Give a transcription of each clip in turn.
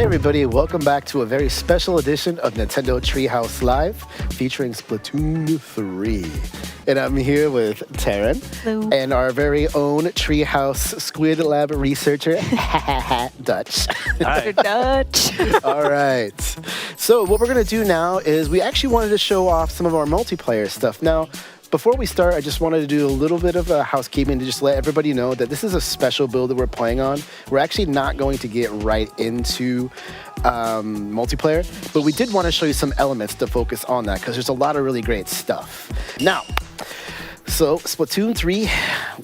Hey everybody, welcome back to a very special edition of Nintendo Treehouse Live featuring Splatoon 3. And I'm here with Taryn. Hello. And our very own Treehouse Squid Lab researcher, Dutch. Hi. Dutch. All right. So what we're going to do now is we actually wanted to show off some of our multiplayer stuff. Now, before we start, I just wanted to do a little bit of housekeeping to just let everybody know that this is a special build that we're playing on. We're actually not going to get right into multiplayer, but we did want to show you some elements to focus on that because there's a lot of really great stuff. Now, so Splatoon 3,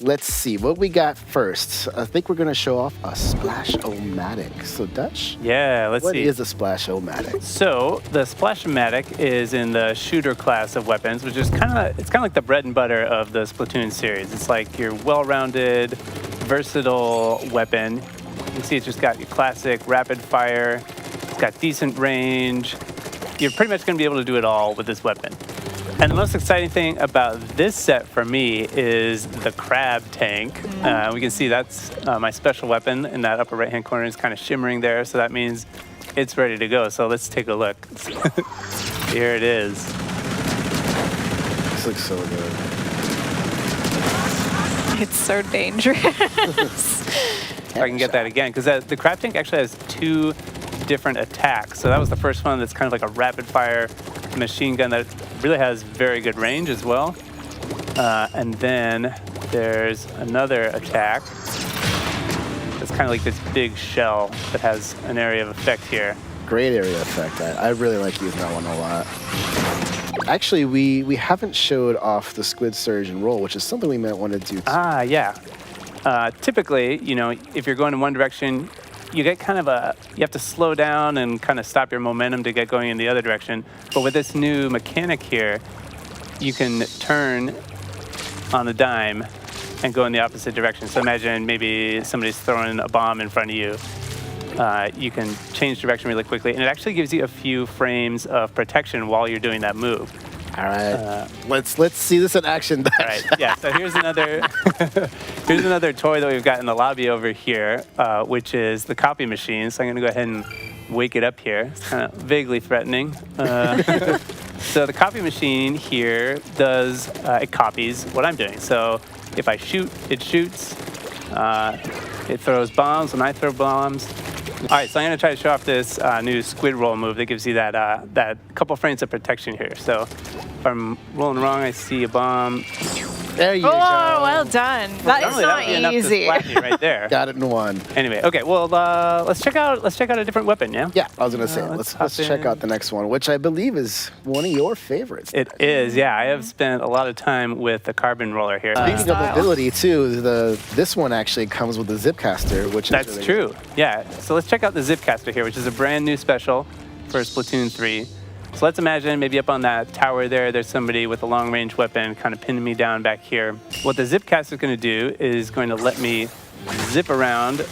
let's see what we got first. I think we're going to show off a Splashomatic. So Dutch? Yeah, let's see. What is a Splashomatic? So the Splashomatic is in the shooter class of weapons, which is kind of like the bread and butter of the Splatoon series. It's like your well-rounded, versatile weapon. You can see it's just got your classic rapid fire. It's got decent range. You're pretty much going to be able to do it all with this weapon. And the most exciting thing about this set for me is the crab tank. We can see that's my special weapon in that upper right-hand corner. It's kind of shimmering there, so that means it's ready to go. So let's take a look. Here it is. This looks so good. It's so dangerous. If I can get that again, because the crab tank actually has two different attacks. So that was the first one that's kind of like a rapid-fire machine gun that really has very good range as well. And then there's another attack. It's kind of like this big shell that has an area of effect here. Great area effect. I really like using that one a lot. Actually, we haven't showed off the Squid Surge and Roll, which is something we might want to do too. Yeah. Typically, you know, if you're going in one direction, you get you have to slow down and kind of stop your momentum to get going in the other direction. But with this new mechanic here, you can turn on the dime and go in the opposite direction. So imagine maybe somebody's throwing a bomb in front of you. You can change direction really quickly, and it actually gives you a few frames of protection while you're doing that move. All right, let's see this in action. All right, yeah. So here's another here's another toy that we've got in the lobby over here, which is the copy machine. So I'm gonna go ahead and wake it up here. It's kind of vaguely threatening. So the copy machine here does it copies what I'm doing. So if I shoot, it shoots. It throws bombs when I throw bombs. All right, so I'm going to try to show off this new squid roll move that gives you that couple frames of protection here. So if I'm rolling wrong, I see a bomb. There you go. Oh, well done. That is not easy. That would be enough to splat me right there. Got it in one. Anyway, okay. Well, let's check out a different weapon. Yeah. Yeah, I was gonna say let's check out the next one, which I believe is one of your favorites. It is. Yeah, I have spent a lot of time with the carbon roller here. Speaking of mobility too, this one actually comes with the Zipcaster, which that's is really true. good. Yeah. So let's check out the Zipcaster here, which is a brand new special for Splatoon 3. So let's imagine maybe up on that tower there's somebody with a long-range weapon kind of pinning me down back here. What the Zipcaster is going to do is going to let me zip around,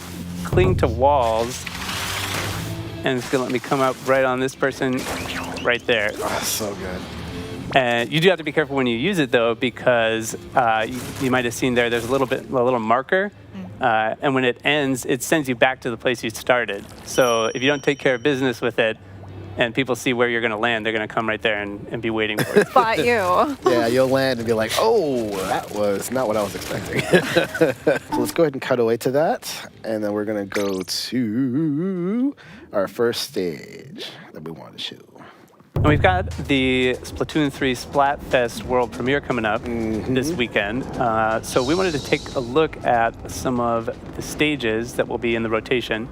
cling to walls, and it's going to let me come up right on this person right there. Oh, that's so good. And you do have to be careful when you use it, though, because you might have seen there's a little marker. And when it ends, it sends you back to the place you started. So if you don't take care of business with it, and people see where you're going to land, they're going to come right there and be waiting for you. Spot you. Yeah, you'll land and be like, oh, that was not what I was expecting. So let's go ahead and cut away to that. And then we're going to go to our first stage that we wanted to shoot. And we've got the Splatoon 3 Splatfest world premiere coming up this weekend. So we wanted to take a look at some of the stages that will be in the rotation.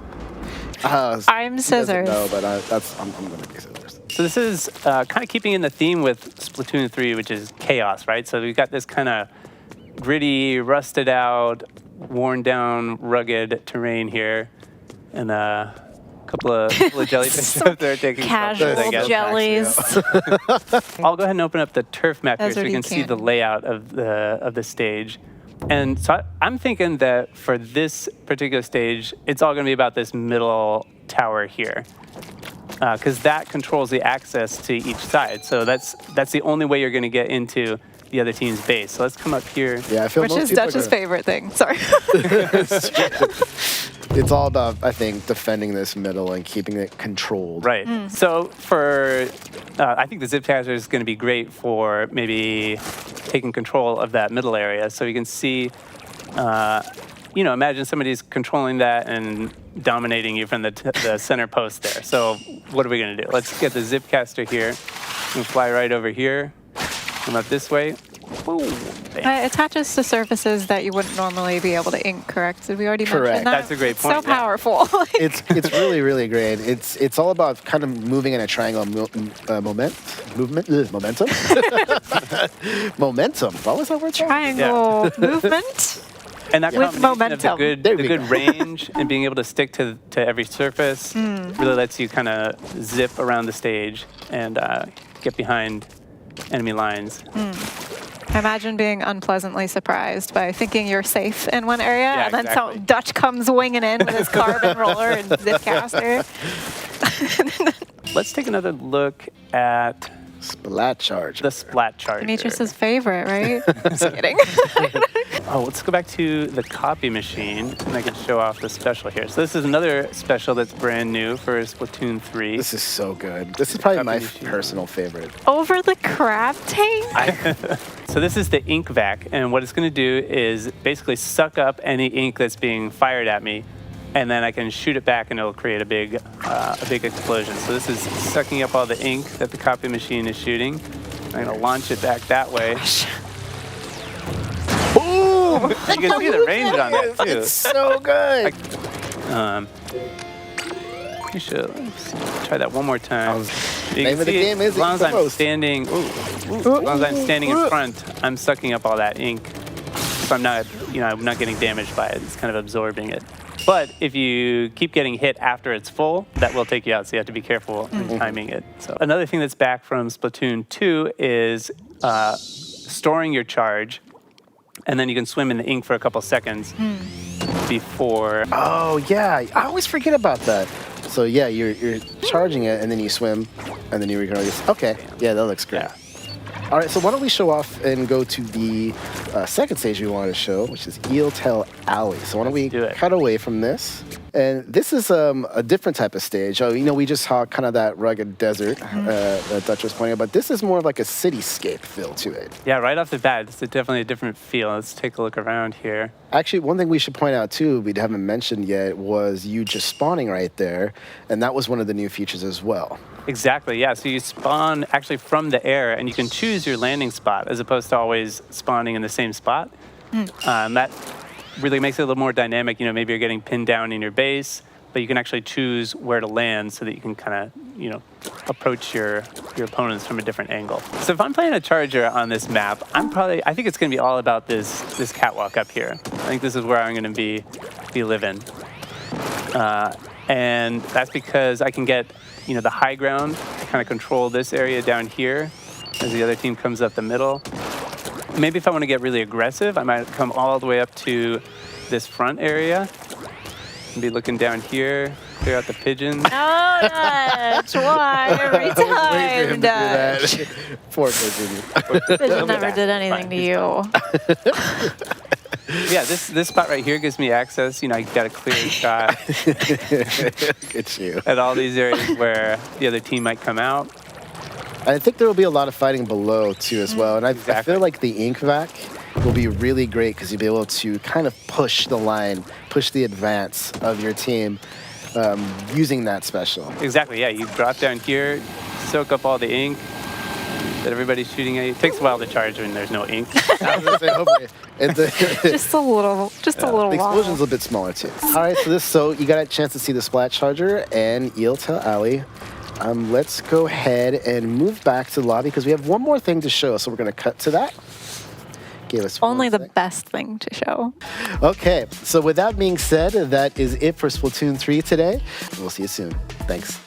I'm scissors. No, but I'm going to be scissors. So this is kind of keeping in the theme with Splatoon 3, which is chaos, right? So we've got this kind of gritty, rusted out, worn down, rugged terrain here. And a couple of jellyfish up there taking casual photos, I guess. jellies. I'll go ahead and open up the turf map here That's so you can see the layout of the stage. And so I'm thinking that for this particular stage, it's all going to be about this middle tower here, because that controls the access to each side. So that's the only way you're going to get into the other team's base. So let's come up here. Yeah, I feel Which is Dutch's favorite thing. Sorry. It's all about, I think, defending this middle and keeping it controlled. Right. So for, I think the zip caster is going to be great for maybe taking control of that middle area. So you can see, imagine somebody's controlling that and dominating you from the center post there. So what are we going to do? Let's get the zip caster here and fly right over here. Come up this way. Ooh, It attaches to surfaces that you wouldn't normally be able to ink, correct? Did we already mention that? That's a great It's point. so powerful. It's really, really great. It's all about kind of moving in a triangle momentum. Momentum. What was that word? Triangle movement. And that With combination of momentum. the good range and being able to stick to every surface really lets you kind of zip around the stage and get behind enemy lines. I imagine being unpleasantly surprised by thinking you're safe in one area, Yeah, and then exactly. some Dutch comes winging in with his carbon roller and zip caster. Let's take another look at Splat Charge. the Splat Charge. Demetrius's favorite, right? Just kidding. Oh, let's go back to the copy machine, and I can show off the special here. So this is another special that's brand new for Splatoon 3. This is so good. This is probably my Copy machine. personal favorite. Over the crab tank? So this is the ink vac, and what it's going to do is basically suck up any ink that's being fired at me, and then I can shoot it back, and it'll create a big explosion. So this is sucking up all the ink that the copy machine is shooting. I'm going to launch it back that way. Boom! You can see the range on that too. It's so good. You should try that one more time. You Name can of the see game is as long as ink the I'm most. standing, as long as I'm standing in front, I'm sucking up all that ink. So I'm not getting damaged by it. It's kind of absorbing it. But if you keep getting hit after it's full, that will take you out. So you have to be careful in timing it. So another thing that's back from Splatoon 2 is storing your charge, and then you can swim in the ink for a couple seconds before. Oh yeah, I always forget about that. So yeah, you're charging it, and then you swim, and then you release. Okay, yeah, that looks great. Yeah. All right, so why don't we show off and go to the second stage we wanted to show, which is Eel Tail Alley. So why don't we do it. cut away from this? And this is a different type of stage. We just saw kind of that rugged desert that Dutch was pointing out, but this is more of like a cityscape feel to it. Yeah, right off the bat, it's definitely a different feel. Let's take a look around here. Actually, one thing we should point out too, we haven't mentioned yet, was you just spawning right there, and that was one of the new features as well. Exactly, yeah. So you spawn actually from the air, and you can choose your landing spot as opposed to always spawning in the same spot. That really makes it a little more dynamic. Maybe you're getting pinned down in your base, but you can actually choose where to land so that you can kind of, approach your opponents from a different angle. So if I'm playing a charger on this map, I think it's going to be all about this catwalk up here. I think this is where I'm going to be living. And that's because I can get, the high ground to kind of control this area down here as the other team comes up the middle. Maybe if I want to get really aggressive, I might come all the way up to this front area and be looking down here, clear out the pigeons. Oh, Dutch. Why? Every time, Dutch. Poor pigeon. Pigeon never did anything to you. Yeah, this spot right here gives me access. I got a clear shot Look at you. at all these areas where the other team might come out. I think there will be a lot of fighting below too as well, and I Exactly. feel like the ink vac will be really great because you'll be able to kind of push the line, push the advance of your team using that special. Exactly, yeah. You drop down here, soak up all the ink that everybody's shooting at you. It takes a while to charge when there's no ink. I was gonna say, hopefully, Just a little the explosion's while. a bit smaller too. All right, so you got a chance to see the Splat Charger and Eel Tail Alley. Let's go ahead and move back to the lobby because we have one more thing to show. So we're going to cut to that. Give us Only the one sec. best thing to show. Okay, so with that being said, that is it for Splatoon 3 today. We'll see you soon. Thanks.